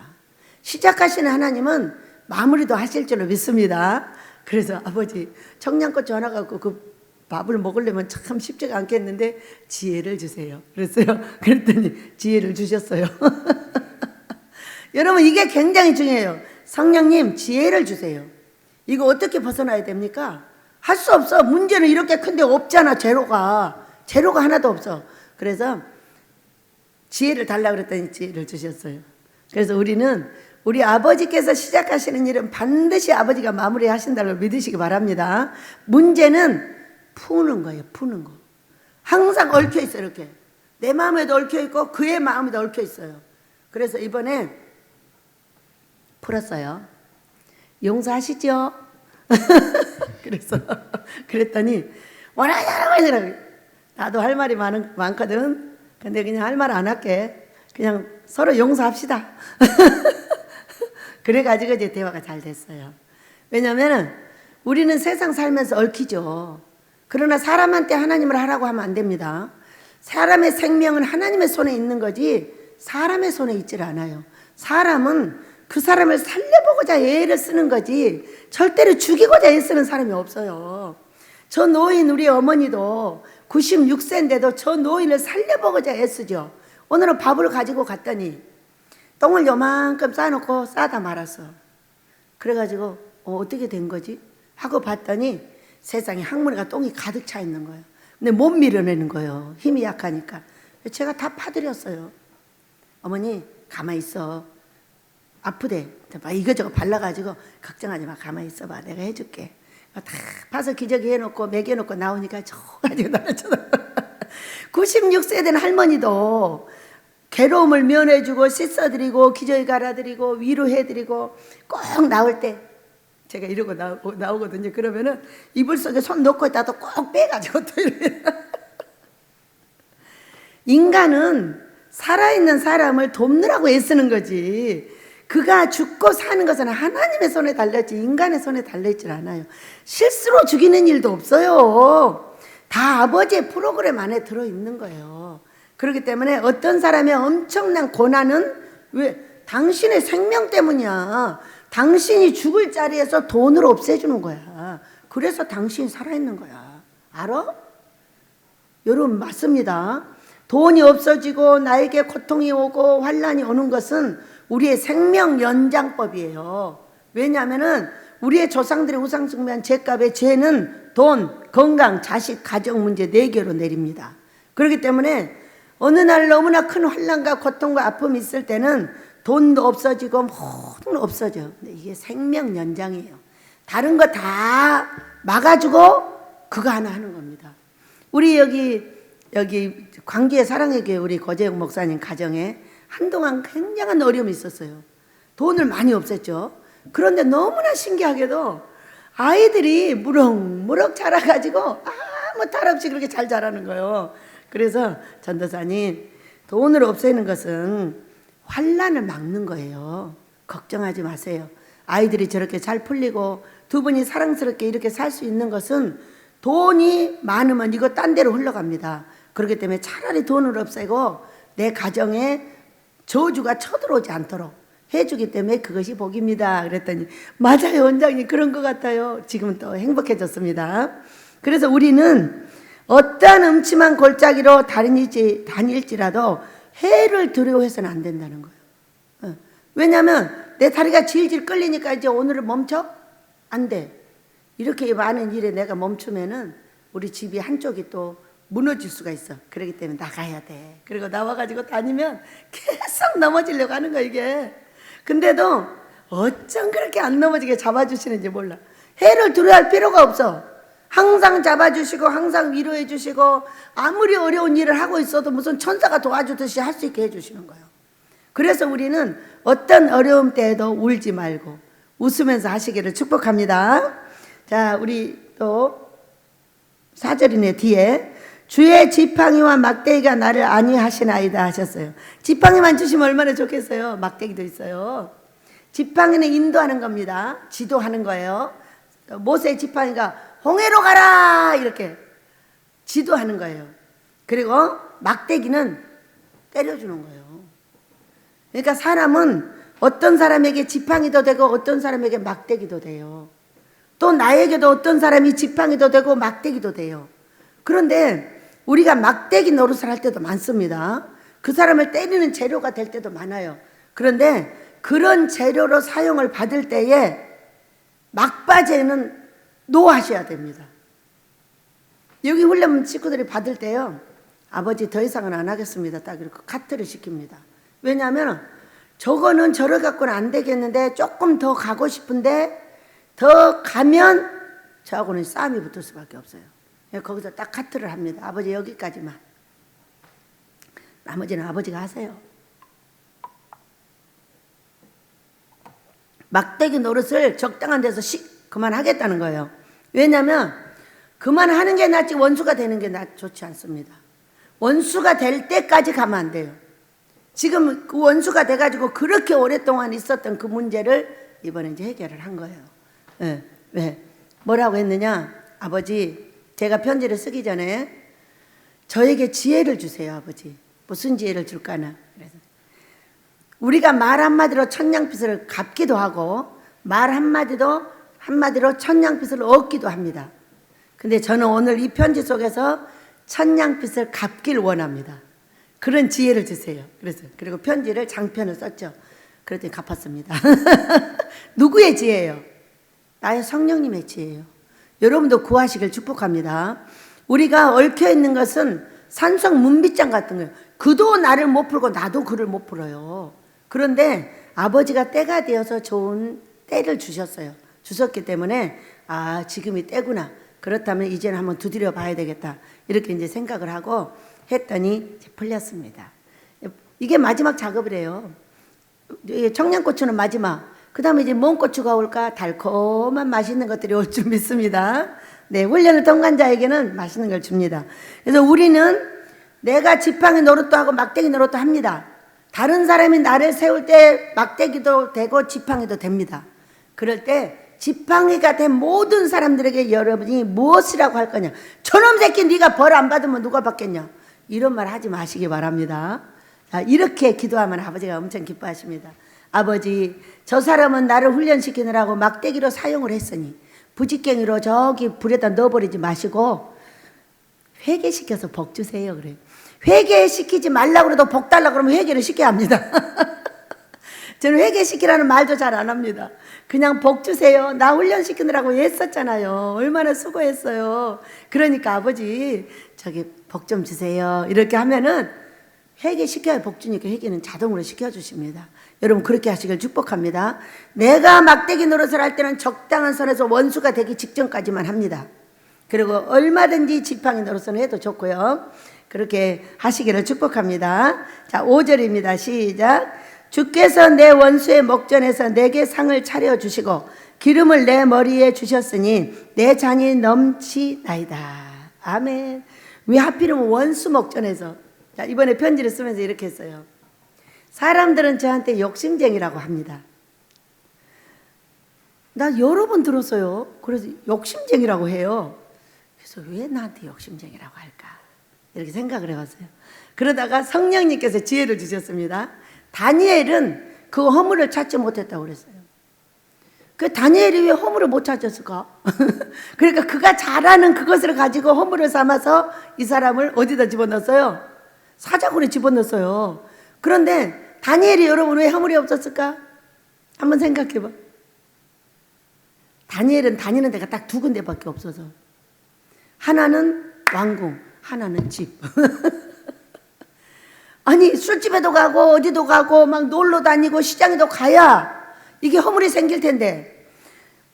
시작하시는 하나님은 마무리도 하실 줄로 믿습니다. 그래서 아버지, 청양고추 전화 갖고 그 밥을 먹으려면 참 쉽지가 않겠는데 지혜를 주세요. 그랬어요. 그랬더니 지혜를 주셨어요. 여러분, 이게 굉장히 중요해요. 성령님, 지혜를 주세요. 이거 어떻게 벗어나야 됩니까? 할 수 없어. 문제는 이렇게 큰데 없잖아. 재료가 하나도 없어. 그래서 지혜를 달라고 그랬더니 지혜를 주셨어요. 그래서 우리는 우리 아버지께서 시작하시는 일은 반드시 아버지가 마무리하신다고 믿으시기 바랍니다. 문제는 푸는 거예요. 푸는 거. 항상 얽혀 있어요. 이렇게 내 마음에도 얽혀 있고 그의 마음에도 얽혀 있어요. 그래서 이번에 풀었어요. 용서하시죠? 그래서 그랬더니 원하냐고. 나도 할 말이 많거든. 근데 그냥 할 말 안 할게. 그냥 서로 용서합시다. 그래가지고 이제 대화가 잘 됐어요. 왜냐면은 우리는 세상 살면서 얽히죠. 그러나 사람한테 하나님을 하라고 하면 안 됩니다. 사람의 생명은 하나님의 손에 있는 거지 사람의 손에 있질 않아요. 사람은 그 사람을 살려보고자 애를 쓰는 거지 절대로 죽이고자 애쓰는 사람이 없어요. 저 노인, 우리 어머니도 96세인데도 저 노인을 살려보고자 애쓰죠. 오늘은 밥을 가지고 갔더니 똥을 요만큼 싸놓고 싸다 말았어. 그래가지고 어떻게 된 거지? 하고 봤더니 세상에 항문에가 똥이 가득 차 있는 거예요. 근데 못 밀어내는 거예요. 힘이 약하니까. 제가 다 파드렸어요. 어머니 가만히 있어. 아프대. 이거저거 발라가지고 걱정하지 마. 가만히 있어봐. 내가 해줄게. 다 파서 기저귀 해놓고 먹여놓고 나오니까 저가지고 나를 96세 된 할머니도 괴로움을 면해주고 씻어드리고 기저귀 갈아드리고 위로해드리고 꼭 나올 때 제가 이러고 나오거든요. 그러면은 이불 속에 손 넣고 있다도 꼭 빼가지고 또 이렇게. 인간은 살아있는 사람을 돕느라고 애쓰는 거지. 그가 죽고 사는 것은 하나님의 손에 달렸지 인간의 손에 달려있질 않아요. 실수로 죽이는 일도 없어요. 다 아버지의 프로그램 안에 들어있는 거예요. 그렇기 때문에 어떤 사람의 엄청난 고난은 왜? 당신의 생명 때문이야. 당신이 죽을 자리에서 돈으로 없애주는 거야. 그래서 당신이 살아있는 거야. 알아? 여러분 맞습니다. 돈이 없어지고 나에게 고통이 오고 환난이 오는 것은 우리의 생명 연장법이에요. 왜냐하면 우리의 조상들의 우상 숭배한 죄값의 죄는 돈, 건강, 자식, 가정 문제 4개로 내립니다. 그렇기 때문에 어느 날 너무나 큰 환난과 고통과 아픔이 있을 때는 돈도 없어지고 모든 없어져. 근데 이게 생명 연장이에요. 다른 거 다 막아주고 그거 하나 하는 겁니다. 우리 여기 광주의 사랑의 교회 우리 고재영 목사님 가정에 한동안 굉장한 어려움이 있었어요. 돈을 많이 없앴죠. 그런데 너무나 신기하게도 아이들이 무럭무럭 자라가지고 아무 탈 없이 그렇게 잘 자라는 거예요. 그래서 전도사님, 돈을 없애는 것은 환난을 막는 거예요. 걱정하지 마세요. 아이들이 저렇게 잘 풀리고 두 분이 사랑스럽게 이렇게 살 수 있는 것은 돈이 많으면 이거 딴 데로 흘러갑니다. 그렇기 때문에 차라리 돈을 없애고 내 가정에 저주가 쳐들어오지 않도록 해주기 때문에 그것이 복입니다. 그랬더니 맞아요 원장님 그런 것 같아요. 지금은 또 행복해졌습니다. 그래서 우리는 어떠한 음침한 골짜기로 다닐지라도 해를 두려워해서는 안 된다는 거예요. 왜냐하면 내 다리가 질질 끌리니까 이제 오늘은 멈춰? 안 돼. 이렇게 많은 일에 내가 멈추면은 우리 집이 한쪽이 또 무너질 수가 있어. 그렇기 때문에 나가야 돼. 그리고 나와가지고 다니면 계속 넘어지려고 하는 거야 이게. 근데도 어쩜 그렇게 안 넘어지게 잡아주시는지 몰라. 해를 두려워할 필요가 없어. 항상 잡아주시고 항상 위로해 주시고 아무리 어려운 일을 하고 있어도 무슨 천사가 도와주듯이 할 수 있게 해주시는 거예요. 그래서 우리는 어떤 어려움 때에도 울지 말고 웃으면서 하시기를 축복합니다. 자, 우리 또 4절이네 뒤에 주의 지팡이와 막대기가 나를 안위하시나이다 하셨어요. 지팡이만 주시면 얼마나 좋겠어요. 막대기도 있어요. 지팡이는 인도하는 겁니다. 지도하는 거예요. 모세의 지팡이가 홍해로 가라 이렇게 지도하는 거예요. 그리고 막대기는 때려주는 거예요. 그러니까 사람은 어떤 사람에게 지팡이도 되고 어떤 사람에게 막대기도 돼요. 또 나에게도 어떤 사람이 지팡이도 되고 막대기도 돼요. 그런데 우리가 막대기 노릇을 할 때도 많습니다. 그 사람을 때리는 재료가 될 때도 많아요. 그런데 그런 재료로 사용을 받을 때에 막바지에는 노하셔야 됩니다. 여기 훈련 친구들이 받을 때요, 아버지 더 이상은 안 하겠습니다. 딱 이렇게 카트를 시킵니다. 왜냐하면 저거는 저러 갖고는 안 되겠는데 조금 더 가고 싶은데 더 가면 저하고는 싸움이 붙을 수밖에 없어요. 거기서 딱 카트를 합니다. 아버지 여기까지만. 나머지는 아버지가 하세요. 막대기 노릇을 적당한 데서 그만하겠다는 거예요. 왜냐하면 그만하는 게 낫지 원수가 되는 게 좋지 않습니다. 원수가 될 때까지 가면 안 돼요. 지금 그 원수가 돼가지고 그렇게 오랫동안 있었던 그 문제를 이번에 이제 해결을 한 거예요. 네. 왜? 뭐라고 했느냐? 아버지, 제가 편지를 쓰기 전에 저에게 지혜를 주세요, 아버지. 무슨 지혜를 줄까나? 그래서 우리가 말 한마디로 천냥빚을 갚기도 하고 말 한마디로 천냥빚을 얻기도 합니다. 근데 저는 오늘 이 편지 속에서 천냥빚을 갚길 원합니다. 그런 지혜를 주세요. 그리고 편지를 장편을 썼죠. 그랬더니 갚았습니다. 누구의 지혜예요? 나의 성령님의 지혜예요. 여러분도 구하시길 축복합니다. 우리가 얽혀 있는 것은 산속 문빗장 같은 거예요. 그도 나를 못 풀고 나도 그를 못 풀어요. 그런데 아버지가 때가 되어서 좋은 때를 주셨기 때문에 아, 지금이 때구나. 그렇다면 이제는 한번 두드려 봐야 되겠다. 이렇게 이제 생각을 하고 했더니 이제 풀렸습니다. 이게 마지막 작업이래요. 청양고추는 마지막. 그 다음에 이제 뭔 고추가 올까? 달콤한 맛있는 것들이 올 줄 믿습니다. 네, 훈련을 통과한 자에게는 맛있는 걸 줍니다. 그래서 우리는 내가 지팡이 노릇도 하고 막대기 노릇도 합니다. 다른 사람이 나를 세울 때 막대기도 되고 지팡이도 됩니다. 그럴 때 지팡이가 된 모든 사람들에게 여러분이 무엇이라고 할 거냐? 저놈 새끼 네가 벌 안 받으면 누가 받겠냐? 이런 말 하지 마시기 바랍니다. 자, 이렇게 기도하면 아버지가 엄청 기뻐하십니다. 아버지, 저 사람은 나를 훈련시키느라고 막대기로 사용을 했으니 부직갱이로 저기 불에다 넣어버리지 마시고 회개시켜서 복 주세요. 그래요. 회개시키지 말라고 해도 복 달라고 그러면 회개를 시켜야 합니다. 저는 회개시키라는 말도 잘 안 합니다. 그냥 복 주세요. 나 훈련시키느라고 했었잖아요. 얼마나 수고했어요. 그러니까 아버지 저기 복 좀 주세요. 이렇게 하면은 회개시켜야 복 주니까 회개는 자동으로 시켜주십니다. 여러분 그렇게 하시길 축복합니다. 내가 막대기 노릇을 할 때는 적당한 선에서 원수가 되기 직전까지만 합니다. 그리고 얼마든지 지팡이 노릇을 해도 좋고요. 그렇게 하시기를 축복합니다. 자, 5절입니다. 시작. 주께서 내 원수의 목전에서 내게 상을 차려주시고 기름을 내 머리에 주셨으니 내 잔이 넘치나이다. 아멘. 왜 하필이면 원수 목전에서? 자, 이번에 편지를 쓰면서 이렇게 했어요. 사람들은 저한테 욕심쟁이라고 합니다. 나 여러 번 들었어요. 그래서 욕심쟁이라고 해요. 그래서 왜 나한테 욕심쟁이라고 할까? 이렇게 생각을 해봤어요. 그러다가 성령님께서 지혜를 주셨습니다. 다니엘은 그 허물을 찾지 못했다고 그랬어요. 그 다니엘이 왜 허물을 못 찾았을까? 그러니까 그가 잘하는 그것을 가지고 허물을 삼아서 이 사람을 어디다 집어넣었어요? 사자굴에 집어넣었어요. 그런데 다니엘이 여러분 왜 허물이 없었을까? 한번 생각해봐. 다니엘은 다니는 데가 딱 두 군데밖에 없어서 하나는 왕궁, 하나는 집. 아니 술집에도 가고 어디도 가고 막 놀러 다니고 시장에도 가야 이게 허물이 생길 텐데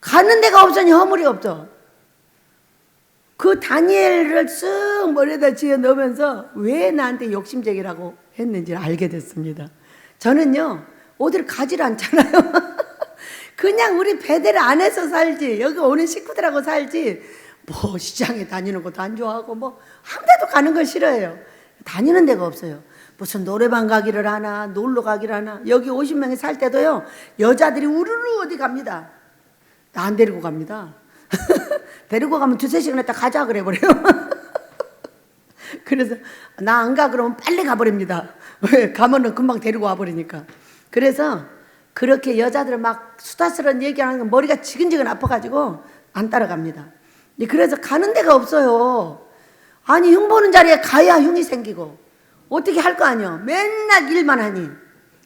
가는 데가 없으니 허물이 없어. 그 다니엘을 쓱 머리에다 지어 넣으면서 왜 나한테 욕심쟁이라고 했는지 알게 됐습니다. 저는요 어디를 가질 않잖아요. 그냥 우리 베델 안에서 살지 여기 오는 식구들하고 살지 뭐 시장에 다니는 것도 안 좋아하고 뭐 한 데도 가는 걸 싫어해요. 다니는 데가 없어요. 무슨 노래방 가기를 하나 놀러 가기를 하나. 여기 50명이 살 때도요 여자들이 우르르 어디 갑니다. 나 안 데리고 갑니다. 데리고 가면 2-3시간 있다 가자 그래 버려요. 그래서 나 안 가 그러면 빨리 가버립니다. 왜? 가면은 금방 데리고 와버리니까. 그래서 그렇게 여자들 막 수다스러운 얘기하는 거 머리가 지근지근 아파가지고 안 따라갑니다. 그래서 가는 데가 없어요. 아니 흉 보는 자리에 가야 흉이 생기고 어떻게 할 거 아니요. 맨날 일만 하니.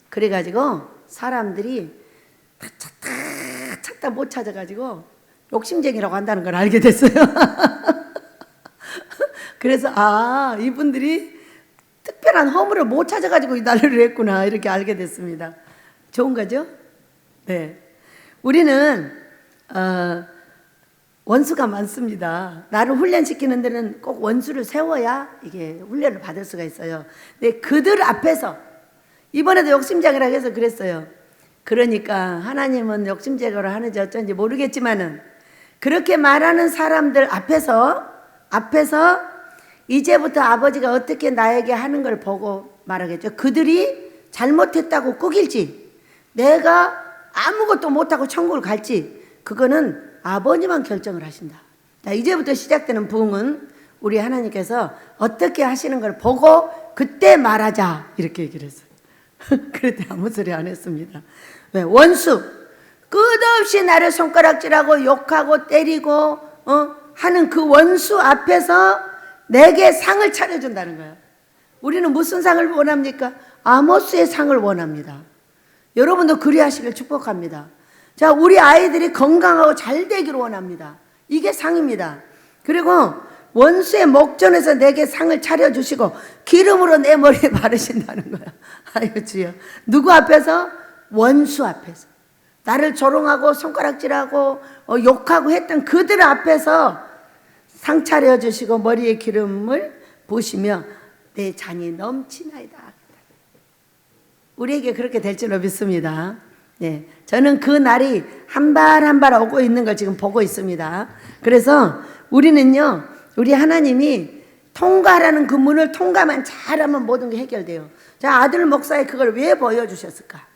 그래가지고 사람들이 찾다 못 찾아가지고 욕심쟁이라고 한다는 걸 알게 됐어요. 그래서 이분들이 특별한 허물을 못 찾아가지고 이 난리를 했구나 이렇게 알게 됐습니다. 좋은 거죠? 네. 우리는 원수가 많습니다. 나를 훈련시키는 데는 꼭 원수를 세워야 이게 훈련을 받을 수가 있어요. 근데 그들 앞에서 이번에도 욕심쟁이라고 해서 그랬어요. 그러니까 하나님은 욕심쟁이로 하는지 어쩐지 모르겠지만은 그렇게 말하는 사람들 앞에서 이제부터 아버지가 어떻게 나에게 하는 걸 보고 말하겠죠. 그들이 잘못했다고 꾸길지 내가 아무것도 못하고 천국을 갈지 그거는 아버지만 결정을 하신다. 자, 이제부터 시작되는 부흥은 우리 하나님께서 어떻게 하시는 걸 보고 그때 말하자 이렇게 얘기를 했어요. 그랬더니 아무 소리 안 했습니다. 왜? 원수 끝없이 나를 손가락질하고 욕하고 때리고 하는 그 원수 앞에서 내게 상을 차려준다는 거예요. 우리는 무슨 상을 원합니까? 아모스의 상을 원합니다. 여러분도 그리하시길 축복합니다. 자, 우리 아이들이 건강하고 잘 되기를 원합니다. 이게 상입니다. 그리고 원수의 목전에서 내게 상을 차려주시고 기름으로 내 머리에 바르신다는 거야. 아이고 주여. 누구 앞에서? 원수 앞에서. 나를 조롱하고 손가락질하고 욕하고 했던 그들 앞에서 상 차려주시고 머리에 기름을 부으시며 내 잔이 넘치나이다. 우리에게 그렇게 될 줄로 믿습니다. 네, 저는 그 날이 한 발 한 발 오고 있는 걸 지금 보고 있습니다. 그래서 우리는요, 우리 하나님이 통과라는 그 문을 통과만 잘하면 모든 게 해결돼요. 자, 아들 목사에 그걸 왜 보여주셨을까?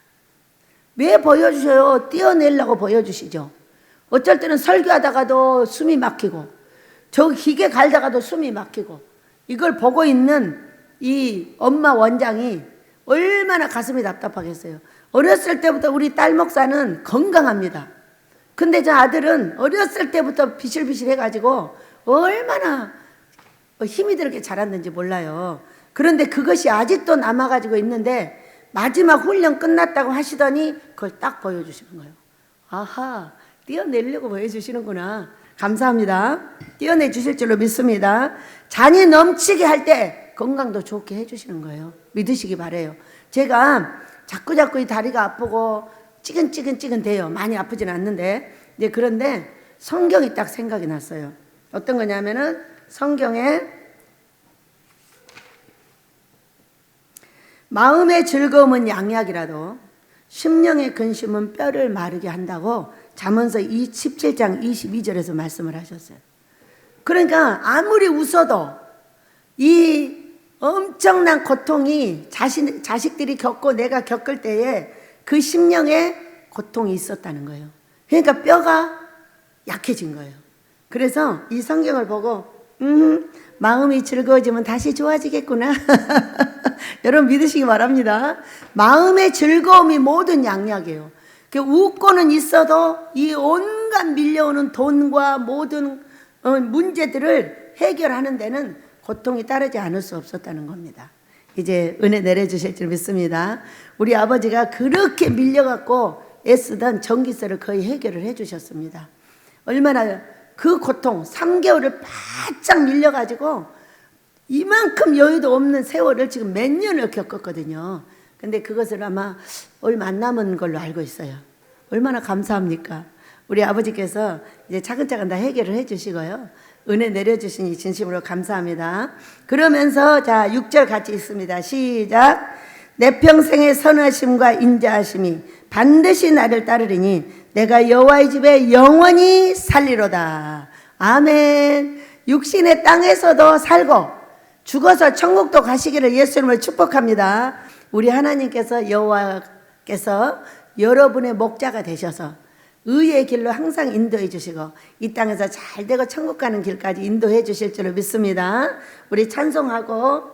왜 보여주셔요? 띄어내려고 보여주시죠. 어쩔 때는 설교하다가도 숨이 막히고 저 기계 갈다가도 숨이 막히고 이걸 보고 있는 이 엄마 원장이 얼마나 가슴이 답답하겠어요. 어렸을 때부터 우리 딸 목사는 건강합니다. 근데 저 아들은 어렸을 때부터 비실비실 해가지고 얼마나 힘이 들게 자랐는지 몰라요. 그런데 그것이 아직도 남아가지고 있는데 마지막 훈련 끝났다고 하시더니 그걸 딱 보여주시는 거예요. 아하, 띄어내려고 보여주시는구나. 감사합니다. 띄어내 주실 줄로 믿습니다. 잔이 넘치게 할 때 건강도 좋게 해주시는 거예요. 믿으시기 바래요. 제가 자꾸 이 다리가 아프고 찌근찌근 돼요. 많이 아프진 않는데. 네, 그런데 성경이 딱 생각이 났어요. 어떤 거냐면은 성경에 마음의 즐거움은 양약이라도 심령의 근심은 뼈를 마르게 한다고 잠언서 17장 22절에서 말씀을 하셨어요. 그러니까 아무리 웃어도 이 엄청난 고통이 자식들이 겪고 내가 겪을 때에 그 심령에 고통이 있었다는 거예요. 그러니까 뼈가 약해진 거예요. 그래서 이 성경을 보고 마음이 즐거워지면 다시 좋아지겠구나. 여러분 믿으시기 바랍니다. 마음의 즐거움이 모든 양약이에요. 웃고는 있어도 이 온갖 밀려오는 돈과 모든 문제들을 해결하는 데는 고통이 따르지 않을 수 없었다는 겁니다. 이제 은혜 내려주실 줄 믿습니다. 우리 아버지가 그렇게 밀려갖고 애쓰던 전기세를 거의 해결을 해주셨습니다. 얼마나 그 고통 3개월을 바짝 밀려가지고 이만큼 여유도 없는 세월을 지금 몇 년을 겪었거든요. 근데 그것을 아마 얼마 안 남은 걸로 알고 있어요. 얼마나 감사합니까? 우리 아버지께서 이제 차근차근 다 해결을 해주시고요. 은혜 내려주시니 진심으로 감사합니다. 그러면서 자 6절 같이 있습니다. 시작. 내 평생의 선하심과 인자하심이 반드시 나를 따르리니 내가 여호와의 집에 영원히 살리로다. 아멘. 육신의 땅에서도 살고 죽어서 천국도 가시기를 예수님을 축복합니다. 우리 하나님께서 여호와께서 여러분의 목자가 되셔서 의의 길로 항상 인도해 주시고 이 땅에서 잘 되고 천국 가는 길까지 인도해 주실 줄을 믿습니다. 우리 찬송하고